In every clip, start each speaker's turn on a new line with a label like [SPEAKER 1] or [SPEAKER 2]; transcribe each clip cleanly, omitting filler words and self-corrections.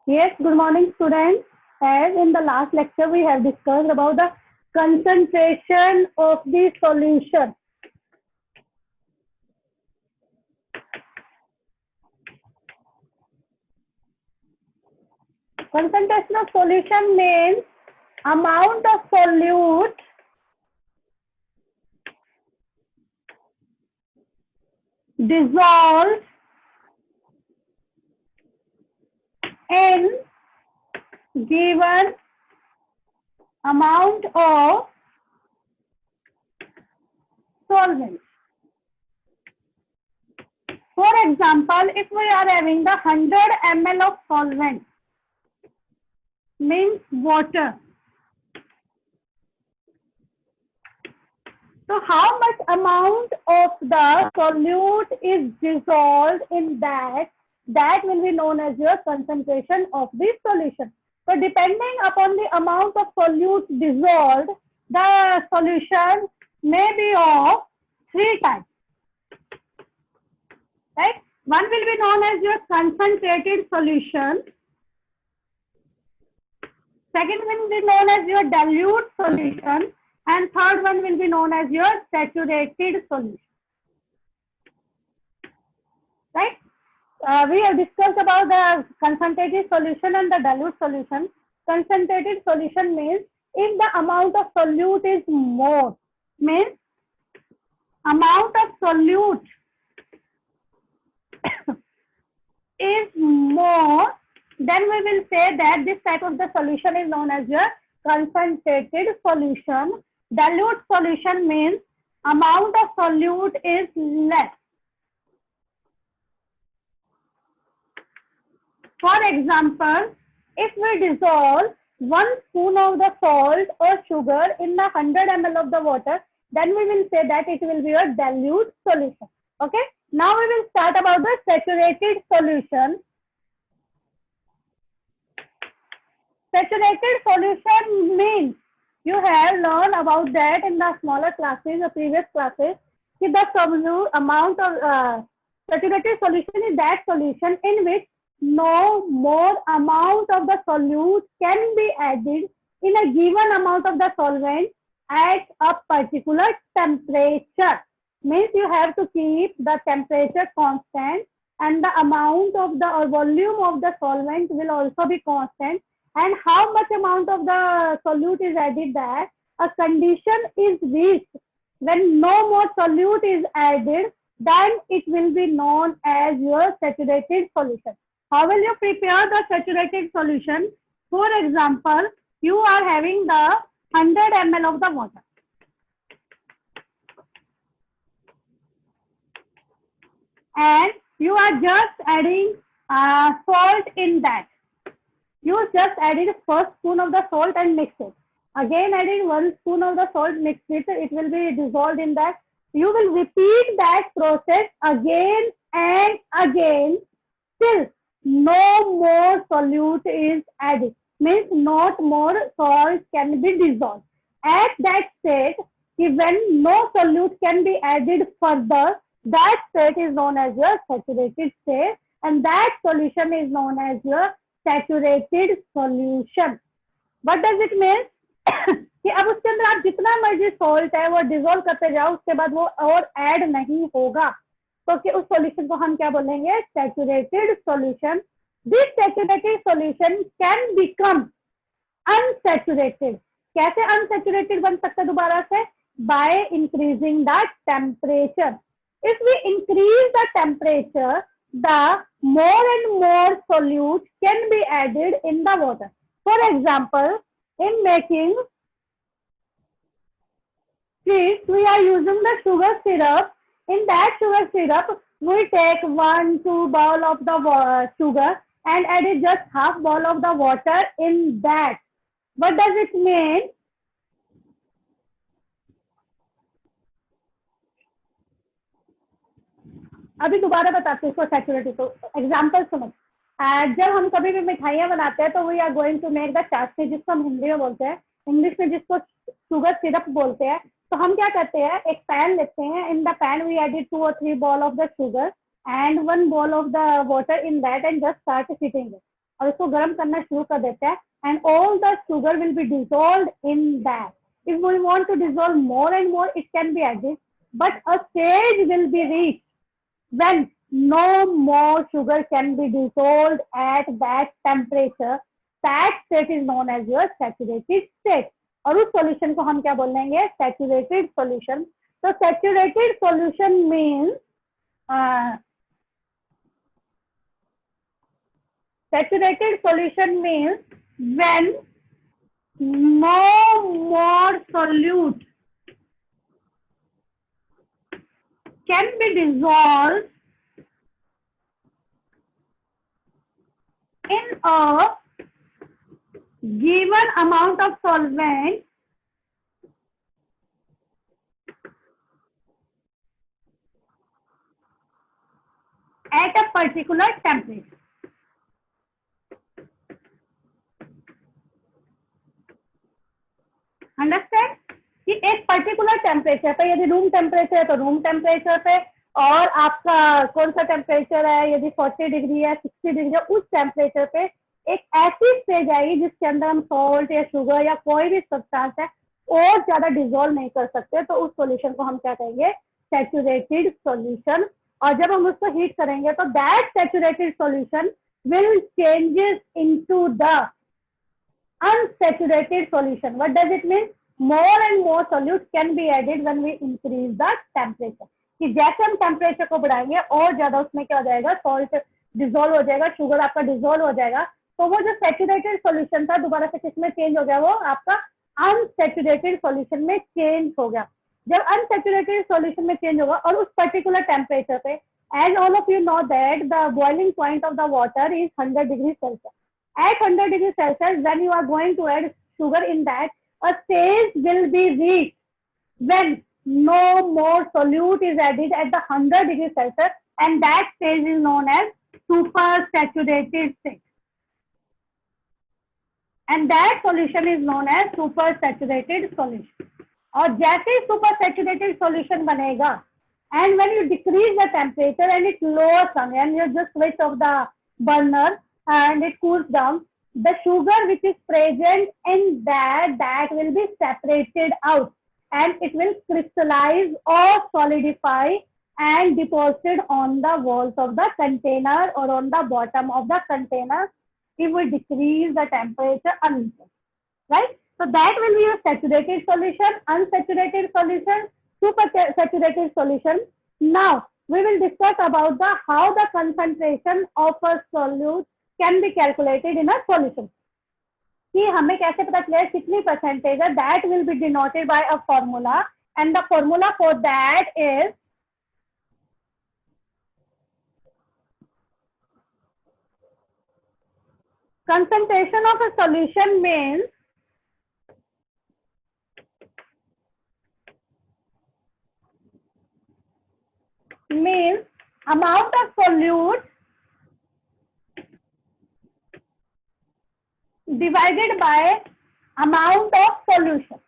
[SPEAKER 1] Yes, good morning, students. As in the last lecture, we have discussed about the concentration of the solution. Concentration of solution means amount of solute dissolved in given amount of solvent. For example, if we are having the 100 ml of solvent, means water. So how much amount of the solute is dissolved in that will be known as your concentration of the solution. So depending upon the amount of solute dissolved, the solution may be of three types, right? One will be known as your concentrated solution. Second will be known as your dilute solution. And third one will be known as your saturated solution. Right? We have discussed about the concentrated solution and the dilute solution. Concentrated solution means if the amount of solute is more, means amount of solute is more, then we will say that this type of the solution is known as your concentrated solution. Dilute solution means amount of solute is less. For example, if we dissolve 1 spoon of the salt or sugar in the 100 ml of the water, then we will say that it will be a dilute solution. Okay. Now we will start about the saturated solution. Saturated solution means you have learned about that in the smaller classes or previous classes. The amount of saturated solution is that solution in which no more amount of the solute can be added in a given amount of the solvent at a particular temperature. Means you have to keep the temperature constant and the amount of the or volume of the solvent will also be constant. And how much amount of the solute is added, that a condition is reached when no more solute is added, then it will be known as your saturated solution. How will you prepare the saturated solution? For example, you are having the 100 ml of the water. And you are just adding salt in that. You just added first spoon of the salt and mix it. Again adding 1 spoon of the salt, mix it. It will be dissolved in that. You will repeat that process again and again till no more solute is added. Means not more salt can be dissolved. At that state, when no solute can be added further, that state is known as your saturated state, and that solution is known as your saturated solution. What does it mean कि अब उसके अंदर आप जितना मर्जी salt है वो dissolve करते जाओ, उसके बाद वो और ऐड नहीं होगा, तो कि उस सॉल्यूशन को हम क्या बोलेंगे? Saturated solution. This saturated solution can become unsaturated. कैसे अनसैचुरेटेड बन सकता है दोबारा से? By increasing the temperature. If we increase the temperature, the more and more solute can be added in the water. For example, in making sweets, we are using the sugar syrup. In that sugar syrup, we take 1-2 bowl of the sugar and add just half bowl of the water in that. What does it mean? अभी दोबारा बताते हैं इसको saturated. तो example समझ. जब हम कभी भी मिठाइयाँ बनाते हैं तो we are going to make the chashni, जिसको हम हिंदी में बोलते हैं, इंग्लिश में जिसको शुगर सिरप बोलते हैं. तो हम क्या करते हैं, एक पैन लेते हैं. In the pan we added 2 or 3 ball of the sugar and 1 bowl of the water in that and just start heating it. और उसको गर्म करना शुरू कर देते हैं, and all the sugar will be dissolve in that. If we want to dissolve more and more, it can be added, but a stage will be reached when no more sugar can be dissolved at that temperature. That state is known as your saturated state. और उस solution को हम क्या बोल देंगे? Saturated solution. So saturated solution means when no more solute can be dissolved in a given amount of solvent at a particular temperature. Understand कि एक particular temperature पे, यदि रूम टेम्परेचर है तो रूम टेम्परेचर पे, और आपका कौन सा टेम्परेचर है, यदि 40 डिग्री है, 60 डिग्री है, उस टेम्परेचर पे एक ऐसी स्टेज आएगी जिसके अंदर हम सॉल्ट या शुगर या कोई भी सब्सटेंस है और ज्यादा डिजोल्व नहीं कर सकते, तो उस सॉल्यूशन को हम क्या कहेंगे? Saturated solution. और जब हम उसको हीट करेंगे तो that saturated solution will changes into the unsaturated solution. What does it mean? More and more solute can be added when we increase the temperature. कि जैसे हम टेम्परेचर को बढ़ाएंगे और ज्यादा उसमें क्या हो जाएगा? सॉल्ट डिजोल्व हो जाएगा, शुगर आपका डिजोल्व हो जाएगा. तो वो जो सैचुरेटेड सॉल्यूशन था दोबारा से किसमें चेंज हो गया? वो आपका अनसैचुरेटेड सॉल्यूशन में चेंज हो गया. जब अनसैचुरेटेड सॉल्यूशन में चेंज होगा और उस पर्टिकुलर टेम्परेचर पे, as all of you know that the boiling point of the water is 100 degree Celsius. At 100 degrees Celsius, when you are going to add sugar in that, a stage will be reached when no more solute is added at the 100 degrees Celsius, and that stage is known as supersaturated state. And that solution is known as supersaturated solution. और जैसे ही supersaturated solution बनेगा, and when you decrease the temperature and it lowers down, and you just switch off the burner and it cools down, the sugar which is present in that will be separated out, and it will crystallize or solidify and deposited on the walls of the container or on the bottom of the container if we decrease the temperature a little, right? So that will be your saturated solution, unsaturated solution, supersaturated solution. Now we will discuss about the how the concentration of a solute can be calculated in a solution. कि हमें कैसे पता चले कितनी percentage है? That will be denoted by a formula, and the formula for that is concentration of a solution means amount of solute divided by amount of solution.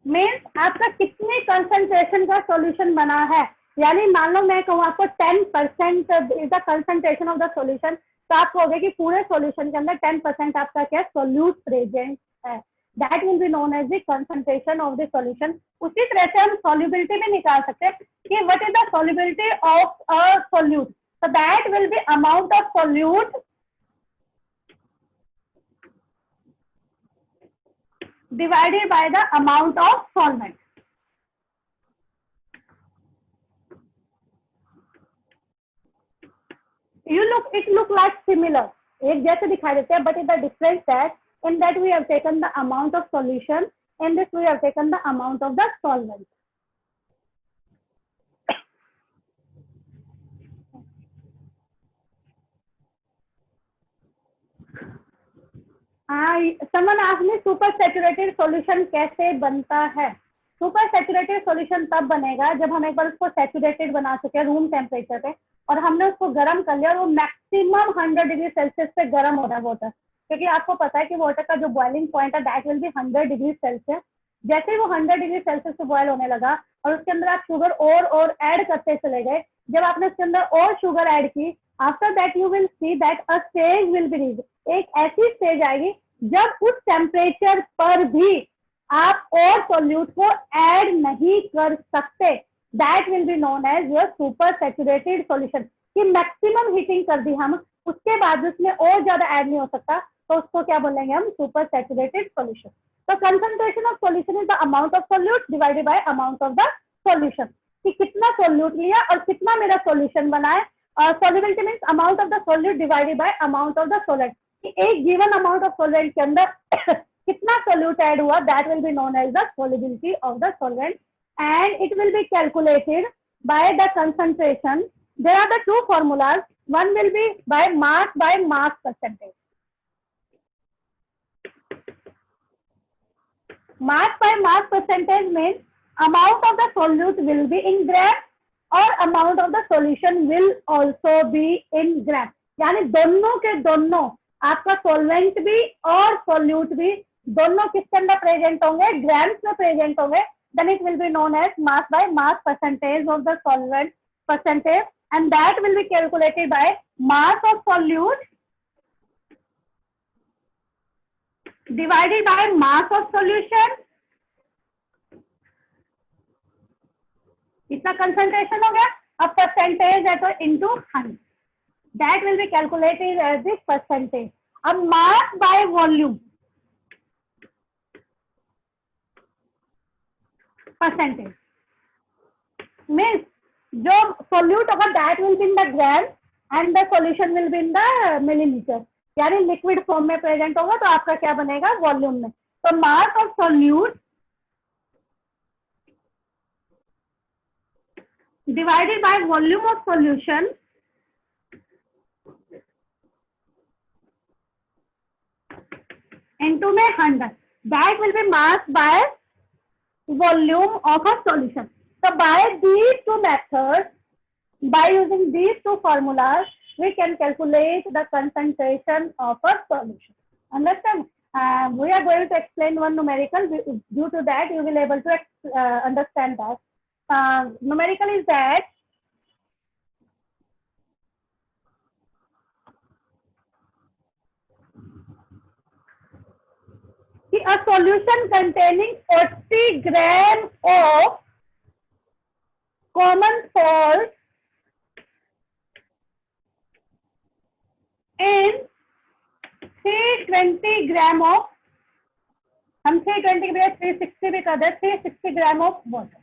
[SPEAKER 1] Means आपका कितने concentration का सॉल्यूशन बना है. यानी मान लो मैं कहूँ आपको 10% is the concentration of the solution, तो आप कहोगे कि पूरे सॉल्यूशन के अंदर 10% आपका क्या सोल्यूट प्रेजेंट है. That will be known as the concentration of the solution. उसी तरह से हम सॉल्युबिलिटी भी निकाल सकते हैं कि what is the solubility of a solute. So that will be amount of solute divided by the amount of solvent. It look like similar, एक जैसे दिखाई देते हैं, but in the difference that in that we have taken the amount of solution, in this we have taken the amount of the solvent. Someone asked me super saturated solution कैसे बनता है. Super saturated solution तब बनेगा जब हम एक बार उसको saturated बना चुके रूम टेम्परेचर पे और हमने उसको गर्म कर लिया और वो मैक्सिमम 100 डिग्री सेल्सियस पे गर्म हो रहा है वाटर, क्योंकि आपको पता है कि वाटर का जो बॉइलिंग पॉइंट है that will B 100 degree Celsius. जैसे ही वो 100 डिग्री सेल्सियस पे बॉयल होने लगा और उसके अंदर आप शुगर और ऐड करते चले गए, जब आपने उसके अंदर और शुगर ऐड की, after that you will see that a stage will be reach, एक ऐसी स्टेज आएगी जब उस टेम्परेचर पर भी आप और सोल्यूट को ऐड नहीं कर सकते, that will be known as your super saturated solution. कि मैक्सिमम हीटिंग कर दी हम, उसके बाद उसमें और ज्यादा ऐड नहीं हो सकता, तो उसको क्या बोलेंगे हम, सुपर सैचुरेटेड सॉल्यूशन। तो concentration of solution is the amount of solute divided by amount of the solution, कि कितना सोल्यूट लिया और कितना मेरा सॉल्यूशन बना है। Solubility means amount of the solute divided by amount of the solvent, कि एक गिवन अमाउंट ऑफ सोलेंट के अंदर कितना सोल्यूट ऐड हुआ, that will be known as the solubility of the solvent, and it will be calculated by the concentration. There are the two formulas. One will be by mass percentage. Mass by mass percentage means amount of the solute will be in gram or amount of the solution will also be in gram. यानी दोनों के दोनों, आपका solvent भी और solute भी दोनों किसके अंदर प्रेजेंट होंगे, ग्राम्स में प्रेजेंट होंगे। Then it will be known as mass by mass percentage of the solvent percentage, and that will be calculated by mass of solute divided by mass of solution। इतना concentration हो गया, अब percentage है तो into 100, that will be calculated as the percentage. अब mass by volume percentage means जो solute होगा that will be in the gram and the solution will be in the millilitre, यानी लिक्विड फॉर्म में present होगा तो आपका क्या बनेगा, वॉल्यूम में। तो mass of solute divided by volume of solution into में 100, that will be mass by volume of a solution. So by these two methods, by using these two formulas, we can calculate the concentration of a solution. Understand? We are going to explain one numerical. Due to that, you will able to understand that. Numerical is that a solution containing 40 grams of common salt in 320 gram of, हम 320 के बजाय 360 भी कर दे, 360 gram of water,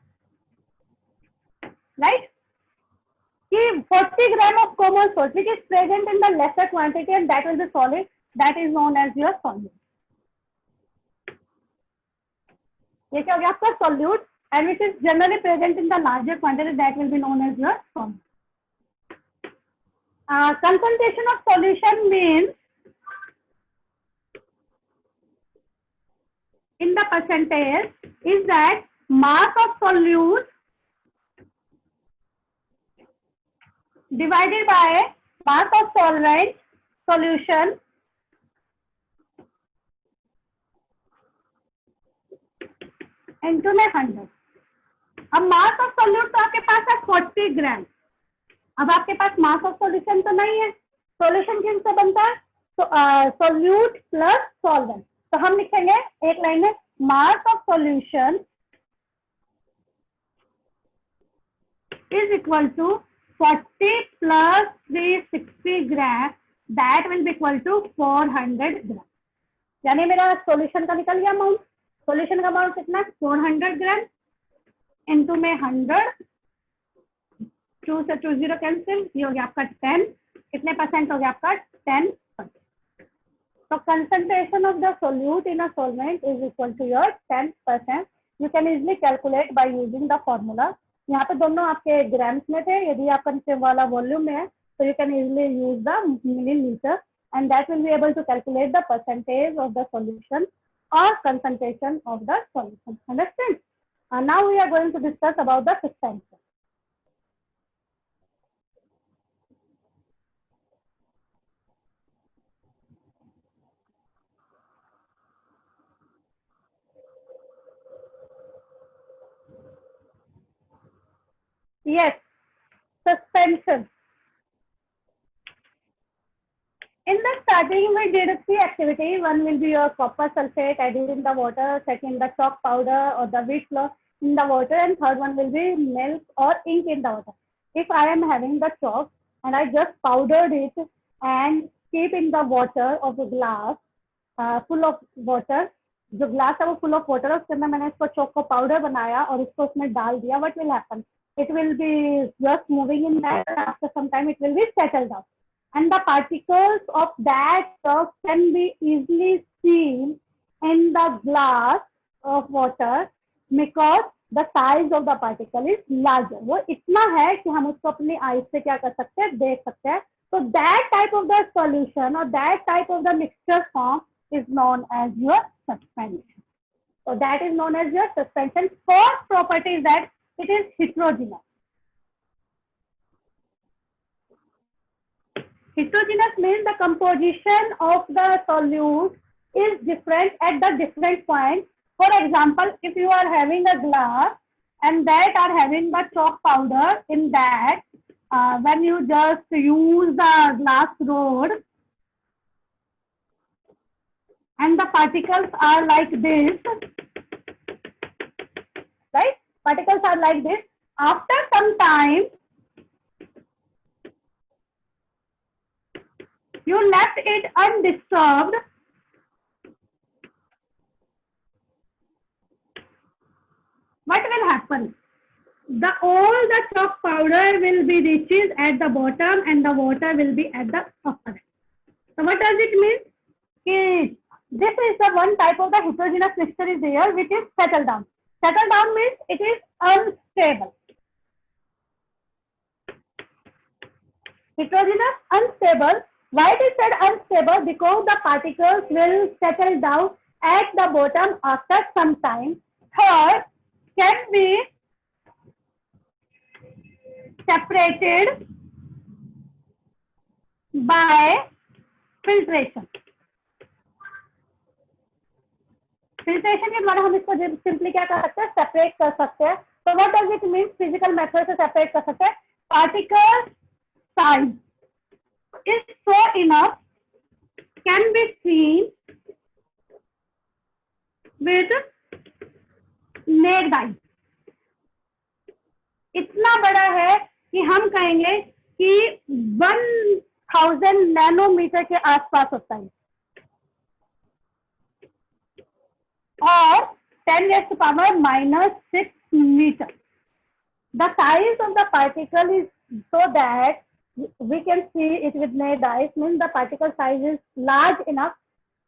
[SPEAKER 1] right. कि 40 gram of common salt which is present in the lesser quantity and that will be solid, that is known as your solute. ये क्या हो गया आपका solute, and which is generally present in the larger quantity, that will be known as your solute. Concentration of solution means in the percentage is that mass of solute divided by mass of solvent solution into में 100। अब मास of solute तो आपके पास है 40 ग्राम, अब आपके पास mass of solution तो नहीं है, सॉल्यूशन किन से बनता है, तो सोल्यूट प्लस सॉल्वेंट, तो हम लिखेंगे एक लाइन में mass of solution is equal to 40 plus 360 gram, that will be equal to 400 gram। यानी मेरा सॉल्यूशन का निकल गया अमाउंट, सॉल्यूशन का अमाउंट कितना, 400 ग्राम इंटू में 100, 2 से 2 0 कैंसिल, ये हो गया आपका 10, कितने परसेंट हो गया आपका 10%। तो concentration of the solute in a solvent is equal to your 10%। You can easily calculate by using the formula. यहाँ पे दोनों आपके ग्राम्स में थे, यदि आपका नीचे वाला वॉल्यूम में है तो you can easily use the millilitre and that will be able to calculate the percentage of the solution or concentration of the solution. Understand? Now we are going to discuss about the fifth answer. Yes, suspension. In the starting, we did 3 activities. One will be your copper sulfate added in the water, second the chalk powder or the wheat flour in the water, and third one will be milk or ink in the water. If I am having the chalk and I just powdered it and keep in the water of a glass full of water, जो glass है वो full of water है, उसके अंदर मैंने इसको chalk को powder बनाया और इसको उसमें डाल दिया, what will happen? It will be just moving in that, and after some time it will be settled down, and the particles of that chalk can be easily seen in the glass of water because the size of the particle is larger. वो इतना है कि हम उसको अपनी eyes से क्या कर सकते हैं, देख सकते हैं. So that type of the solution or that type of the mixture form is known as your suspension. So that is known as your suspension. First property is that it is heterogeneous. Heterogeneous means the composition of the solute is different at the different points. For example, if you are having a glass and that are having the chalk powder in that, when you just use the glass rod and the particles are like this, right? Particles are like this. After some time, you left it undisturbed. What will happen? All the chalk powder will be reaches at the bottom and the water will be at the upper. So what does it mean? This is the one type of the heterogeneous mixture is there which is settled down. Settled down means it is unstable. Heterogeneous, unstable. Why it is said unstable? Because the particles will settle down at the bottom after some time. Third, can be separated by filtration. Filtration के द्वारा हम इसको simply क्या कर सकते हैं, separate कर सकते हैं. तो what does it mean? Physical method से सेपरेट कर सकते हैं. Particle size is so enough can be seen with naked eye. इतना बड़ा है कि हम कहेंगे कि 1000 नैनोमीटर के आसपास होता है और 10⁻⁻6 meter. The size of the particle is so that we can see it with naked eyes. Means the particle size is large enough.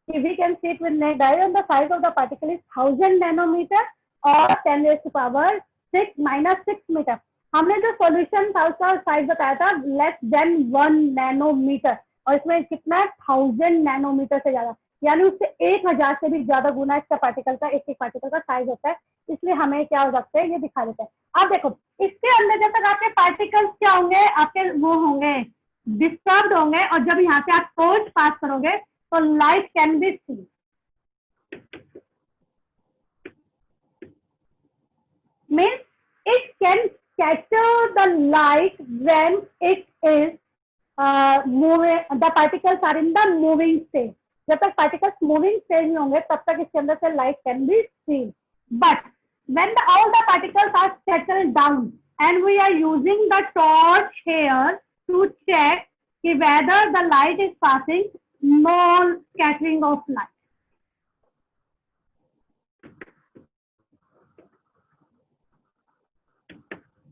[SPEAKER 1] If we can see it with naked eye, and the size of the particle is 1000 nanometer or 10⁻⁻6 meter. हमने जो solution था उसका size बताया था less than 1 nanometre और इसमें कितना है 1000 नैनोमीटर से ज्यादा, यानी उससे 1000 से भी ज्यादा गुना इसका पार्टिकल का एक पार्टिकल का साइज होता है. इसलिए हमें क्या हो सकता है ये दिखा देता है. आप देखो इसके अंदर जब तक आपके पार्टिकल्स क्या होंगे, आपके वो होंगे डिस्टर्ब होंगे और जब यहाँ से आप टॉर्च पास करोगे तो light can be see. Means it can scatter the light when it is moving. The particles are in the moving state. जब तक particles moving state में होंगे तब तक इसके अंदर से light can be seen. But when all the particles are settled down and we are using the torch here to check whether the light is passing, no scattering of light.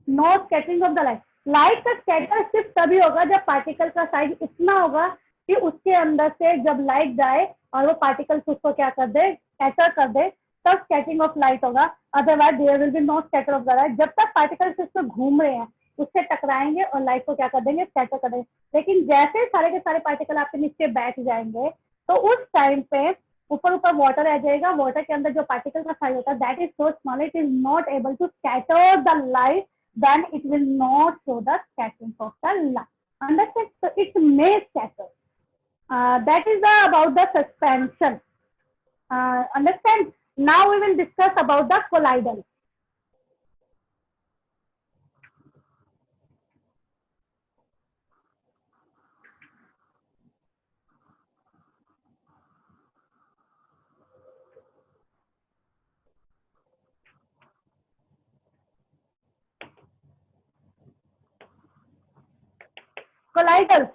[SPEAKER 1] No scattering of the light. Light का scatter सिर्फ तभी होगा जब particle का size इतना होगा कि उसके अंदर से जब लाइट जाए और वो पार्टिकल्स उसको क्या कर दे, स्कैटर कर दे, तब स्कैटरिंग ऑफ लाइट होगा. Otherwise there will be no scatter of the light. जब तक पार्टिकल्स उसमें घूम रहे हैं उससे टकराएंगे और लाइट को क्या कर देंगे, स्कैटर कर देंगे. लेकिन जैसे सारे के सारे पार्टिकल आपके नीचे बैठ जाएंगे तो उस टाइम पे ऊपर ऊपर वाटर आ जाएगा. वाटर के अंदर जो पार्टिकल का साइज होता है that is so small it is not able to scatter the light. Then it will not show the scattering of the light. Understand? So it may scatter. That is about the suspension. Understand? Now we will discuss about the colloidal. colloidals,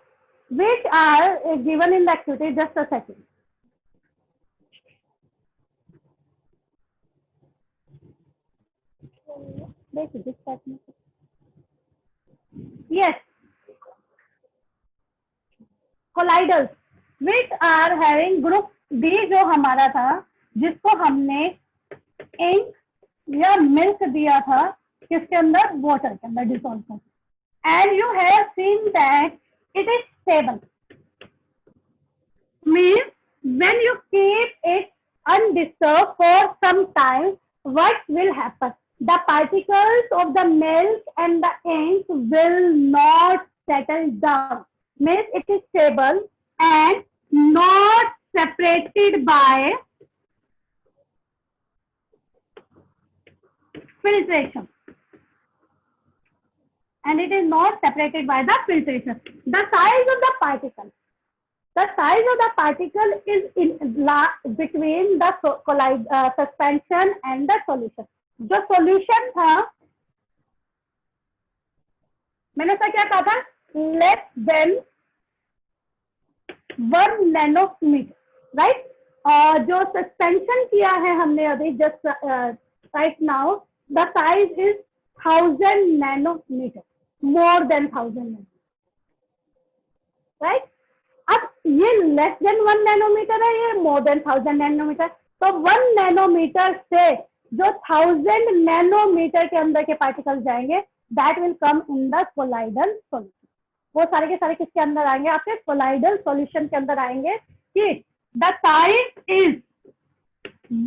[SPEAKER 1] which are given in the activity. Just a second. Yes, colloidals, which are having group B जो हमारा था, जिसको हमने ink या milk दिया था, किसके अंदर, वाटर के अंदर डिसॉल्व कर, and you have seen that it is stable. Means when you keep it undisturbed for some time, what will happen? The particles of the milk and the ink will not settle down. Means it is stable and not separated by filtration. And it is not separated by the filtration. The size of the particle. The size of the particle is in between the suspension and the solution. जो solution था, मैंने उसका क्या कहा था, less than 1 nanometer, right? और जो suspension किया है हमने अभी just right now, the size is 1000 nanometer, more than 1000 nanometer, right? अब ये लेस देन 1 नैनोमीटर है, ये मोर देन 1000 नैनोमीटर. तो 1 नैनोमीटर से जो 1000 नैनोमीटर के अंदर के पार्टिकल जाएंगे, that will come in the colloidal solution. वो सारे के सारे किसके अंदर आएंगे, आपके कोलाइडल सॉल्यूशन के अंदर आएंगे. कि the size is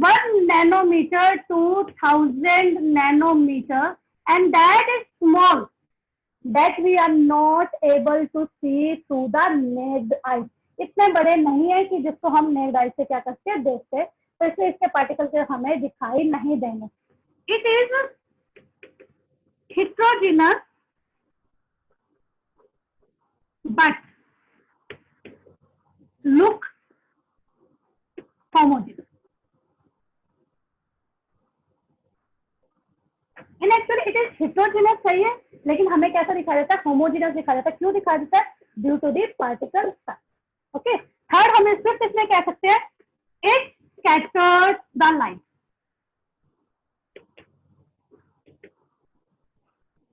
[SPEAKER 1] 1 nanometer to 1000 nanometer and that is small, that we are not able to see through the naked eye. इतने बड़े नहीं है कि जिसको हम naked eye से क्या करते हैं, देखते, तो इसलिए इसके पार्टिकल हमें दिखाई नहीं देंगे. It is heterogeneous but look homogeneous. In actually it is heterogeneous सही है, लेकिन हमें कैसा दिखाया जाता है, होमोजेनियस दिखाया जाता है. क्यों दिखाया जाता है, due to the particle size. Okay, third हम सिर्फ इसमें कह सकते हैं, it scatters the light.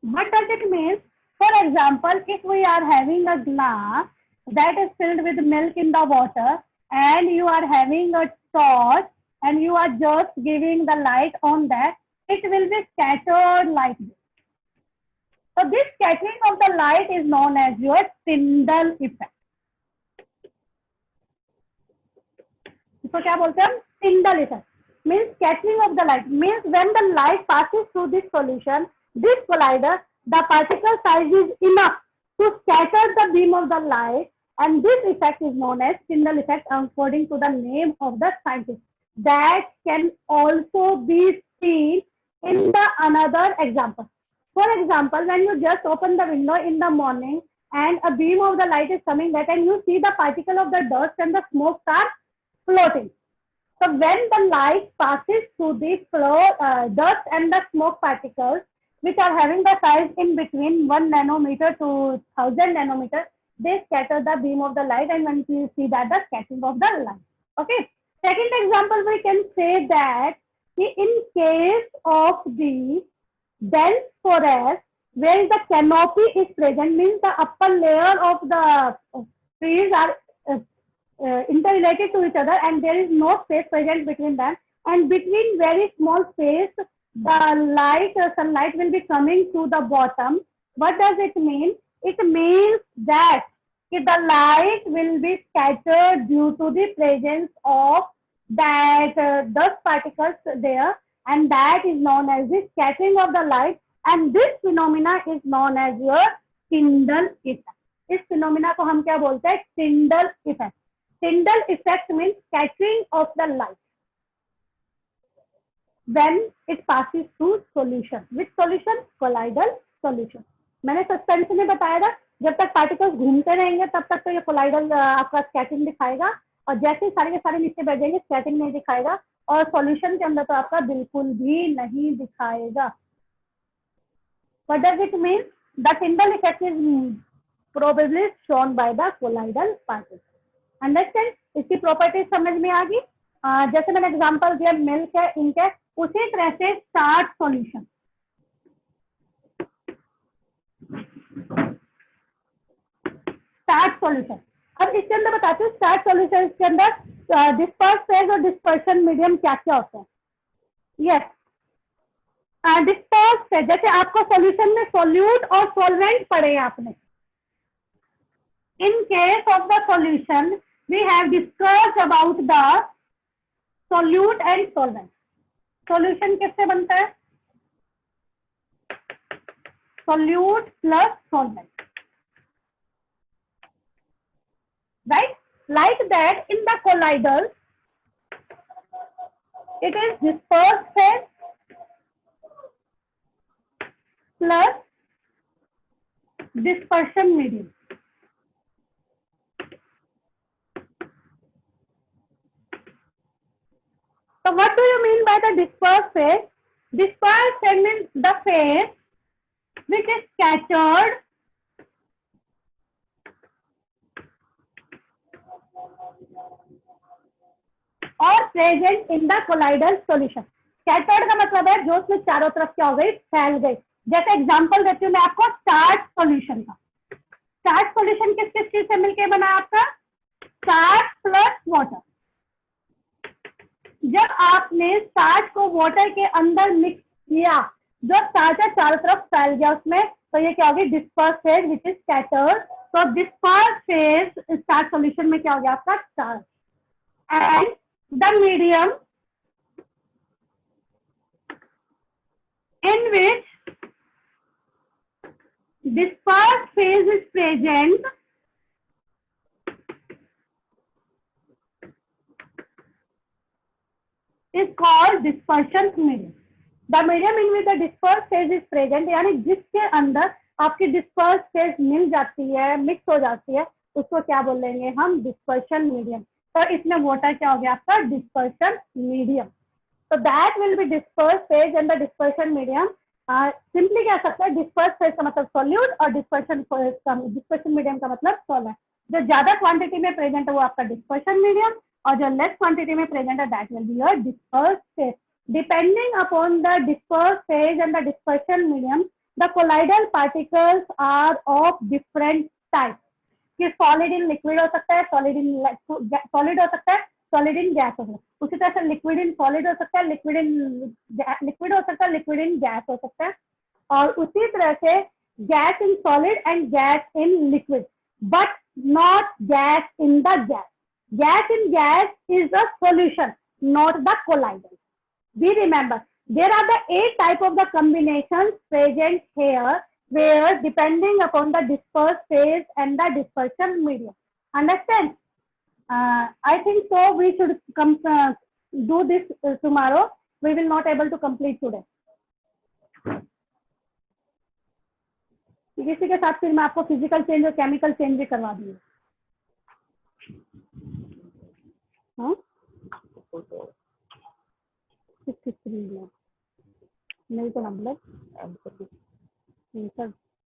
[SPEAKER 1] What does it mean? For example, if we are having a glass that is filled with milk in the water and you are having a torch and you are just giving the light on that, it will be scattered like this. So this scattering of the light is known as your Tyndall effect. इसको क्या बोलते हैं हम? Tyndall effect. Means scattering of the light. Means when the light passes through this solution, this collider, the particle size is enough to scatter the beam of the light, and this effect is known as Tyndall effect according to the name of the scientist. That can also be seen in the another example. For example, when you just open the window in the morning and a beam of the light is coming that, and you see the particle of the dust and the smoke are floating. So when the light passes through the dust and the smoke particles, which are having the size in between 1 nanometer to 1000 nanometer, they scatter the beam of the light, and when you see that, the scattering of the light. Okay. Second example, we can say that in case of the dense forest where the canopy is present, means the upper layer of the trees are interrelated to each other and there is no space present between them, and between very small space the sunlight will be coming to the bottom. What does it mean? It means that the light will be scattered due to the presence of that dust particles there, and that is known as the scattering of the light, and this phenomena is known as your Tyndall effect. इस phenomena को हम क्या बोलते हैं? Tyndall effect. Tyndall effect means scattering of the light when it passes through solution. Which solution? Colloidal solution. मैंने suspension में बताया था, जब तक पार्टिकल्स घूमते रहेंगे तब तक तो ये कोलाइडल आपका स्कैटरिंग दिखाएगा, और जैसे ही सारे के सारे नीचे बैठ जाएंगे स्कैटरिंग नहीं दिखाएगा, और सॉल्यूशन के अंदर तो आपका बिल्कुल भी नहीं दिखाएगा. What does it mean? The Tyndall effect is probably shown by the colloidal particle. Understand? इसकी प्रॉपर्टीज समझ में आ गई। जैसे मैंने एग्जांपल दिया मिल्क है, इंक है, उसी तरह से स्टार्च सॉल्यूशन, स्टार्च सॉल्यूशन। अब इसके अंदर बताती हूँ स्टार्च सॉल्यूशन के अंदर डिस्पर्स फेज और डिस्पर्शन मीडियम क्या क्या होता है। यस, डिस्पर्स फेज, जैसे आपको सॉल्यूशन में सॉल्यूट और सॉल्वेंट पढ़े हैं आपने। In case of the solution we have discussed about the solute and solvent. Solution किससे बनता है? Solute plus solvent, right? Like that in the colloidal, it is dispersed phase plus dispersion medium. So what do you mean by the dispersed phase? Dispersed phase means the phase which is scattered और present in the colloidal solution. Scattered का मतलब है जो उसमें चारों तरफ क्या हो गई, फैल गई। जैसे एग्जांपल देती हूँ मैं आपको स्टार्च सॉल्यूशन का। स्टार्च सॉल्यूशन किस किस चीज से मिलकर बना आपका? Starch plus water. जब आपने स्टार्च को वाटर के अंदर मिक्स किया, जो स्टार्च है चारों तरफ फैल गया उसमें, तो ये क्या होगी? Disperse phase which is scattered. तो डिस्पर्स फेज स्टार्च सॉल्यूशन में क्या हो गया आपका? Starch. And the medium in which dispersed phase is present is called dispersion medium. The medium in which the dispersed phase is present, यानी जिसके अंदर आपकी dispersed phase मिल जाती है, मिक्स हो जाती है, उसको क्या बोलेंगे हम? dispersion medium। तो इसमें वाटर क्या हो गया आपका? dispersion medium। तो that will be dispersed phase and the dispersion medium। Simply क्या सकते हैं? dispersed phase का मतलब solute और dispersion medium का मतलब solvent। जो ज्यादा क्वांटिटी में प्रेजेंट है वो आपका dispersion medium, और जो लेस क्वांटिटी में प्रेजेंट है that will be your dispersed phase। Depending upon the dispersed phase and the dispersion medium, the colloidal particles are of different types। कि सॉलिड इन लिक्विड हो सकता है, सॉलिड इन सॉलिड हो सकता है, solid in gas हो सकता है। उसी तरह से लिक्विड इन सॉलिड हो सकता है, लिक्विड इन लिक्विड हो सकता है, लिक्विड इन गैस हो सकता है। और उसी तरह से gas in solid and gas in liquid, but not gas in the gas. Gas in gas is the solution, not the colloidal। We remember there are the 8 type of the combinations present here, where depending upon the dispersed phase and the dispersion medium। Understand? I think so we should do this tomorrow। We will not able to complete today। इसी के साथ फिर मैं आपको physical change और chemical change भी करवा दूंगी। हाँ, 63 में नहीं तो मतलब सर